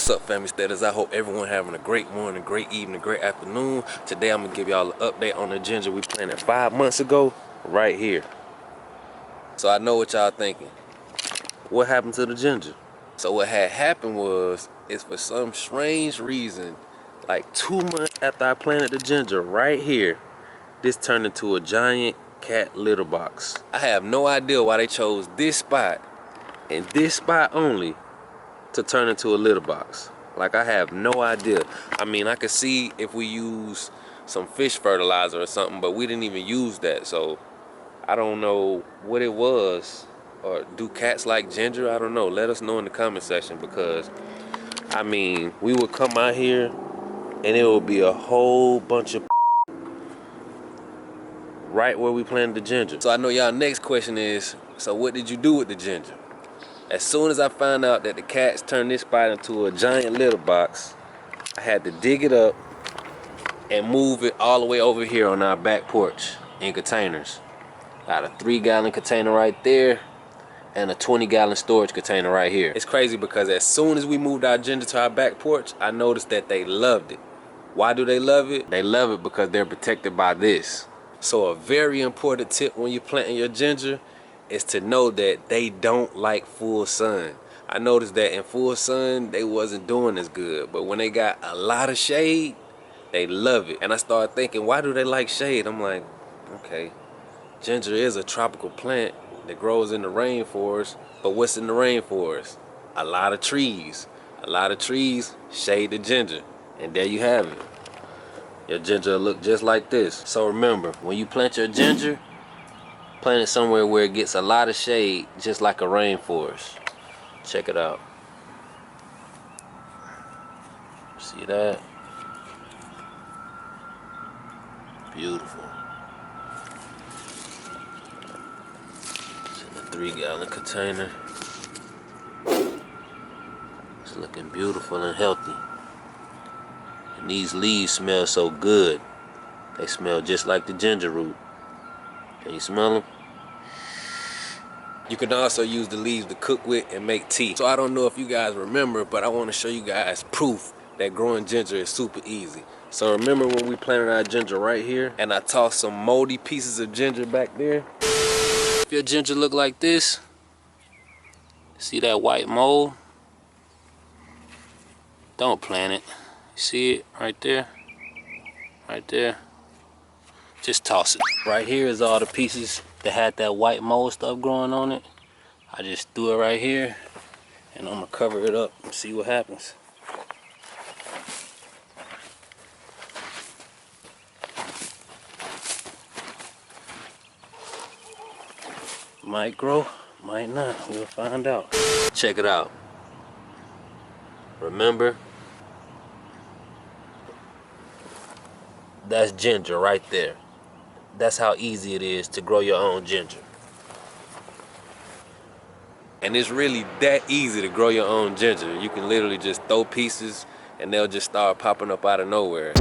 What's up, family status? I hope everyone having a great morning, great evening, great afternoon. Today I'm gonna give y'all an update on the ginger we planted 5 months ago right here. So I know what y'all thinking. What happened to the ginger? So what had happened was, it's for some strange reason, like 2 months after I planted the ginger right here, this turned into a giant cat litter box. I have no idea why they chose this spot and this spot only to turn into a litter box. Like, I have no idea. I mean, I could see if we use some fish fertilizer or something, but we didn't even use that. So I don't know what it was. Or do cats like ginger? I don't know. Let us know in the comment section, because I mean, we would come out here and it would be a whole bunch of right where we planted the ginger. So I know y'all next question is, so what did you do with the ginger? As soon as I found out that the cats turned this spot into a giant litter box, I had to dig it up and move it all the way over here on our back porch in containers. Got a 3-gallon container right there and a 20-gallon storage container right here. It's crazy because as soon as we moved our ginger to our back porch, I noticed that they loved it. Why do they love it? They love it because they're protected by this. So a very important tip when you're planting your ginger is to know that they don't like full sun. I noticed that in full sun, they wasn't doing as good. But when they got a lot of shade, they love it. And I started thinking, why do they like shade? I'm like, okay, ginger is a tropical plant that grows in the rainforest. But what's in the rainforest? A lot of trees. A lot of trees shade the ginger. And there you have it. Your ginger will look just like this. So remember, when you plant your ginger, plant it somewhere where it gets a lot of shade, just like a rainforest. Check it out. See that? Beautiful. It's in a 3-gallon container. It's looking beautiful and healthy. And these leaves smell so good. They smell just like the ginger root. Can you smell them? You can also use the leaves to cook with and make tea. So I don't know if you guys remember, but I want to show you guys proof that growing ginger is super easy. So remember when we planted our ginger right here and I tossed some moldy pieces of ginger back there? If your ginger look like this, see that white mold? Don't plant it. See it right there? Right there? Just toss it. Right here is all the pieces that had that white mold stuff growing on it. I just threw it right here and I'm gonna cover it up and see what happens. Might grow, might not, we'll find out. Check it out. Remember, that's ginger right there. That's how easy it is to grow your own ginger. And it's really that easy to grow your own ginger. You can literally just throw pieces and they'll just start popping up out of nowhere.